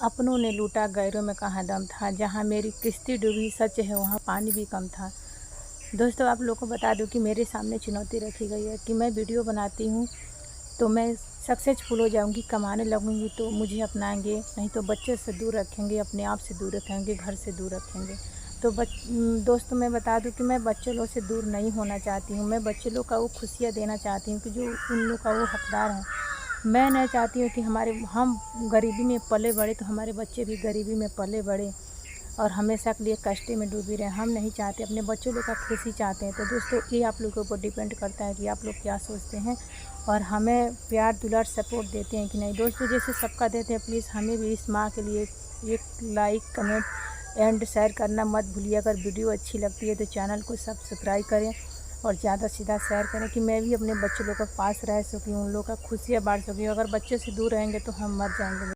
अपनों ने लूटा गैरों में कहाँ दम था, जहाँ मेरी किश्ती डूबी सच है वहाँ पानी भी कम था। दोस्तों, आप लोगों को बता दूं कि मेरे सामने चुनौती रखी गई है कि मैं वीडियो बनाती हूँ तो मैं सक्सेसफुल हो जाऊंगी, कमाने लगूंगी तो मुझे अपनाएंगे, नहीं तो बच्चे से दूर रखेंगे, अपने आप से दूर रखेंगे, घर से दूर रखेंगे। तो दोस्तों, मैं बता दूं कि मैं बच्चे लोग से दूर नहीं होना चाहती हूँ। मैं बच्चे लोग का वो खुशियाँ देना चाहती हूँ कि जो उन लोग का वो हकदार हैं। मैं नहीं चाहती हूँ कि हम गरीबी में पले बड़े तो हमारे बच्चे भी गरीबी में पले बड़े और हमेशा के लिए कष्ट में डूबी रहे। हम नहीं चाहते, अपने बच्चों लोग का खुशी चाहते हैं। तो दोस्तों, ये आप लोगों के ऊपर डिपेंड करता है कि आप लोग क्या सोचते हैं और हमें प्यार दुलार सपोर्ट देते हैं कि नहीं। दोस्तों, जैसे सबका देते हैं, प्लीज़ हमें भी इस माँ के लिए एक लाइक, कमेंट एंड शेयर करना मत भूलिए। अगर वीडियो अच्छी लगती है तो चैनल को सब्सक्राइब करें और ज़्यादा से ज़्यादा शेयर करें कि मैं भी अपने बच्चे लोग के पास रह सकूँ, उन लोग का खुशियाँ बाँट सकूँ। अगर बच्चे से दूर रहेंगे तो हम मर जाएंगे।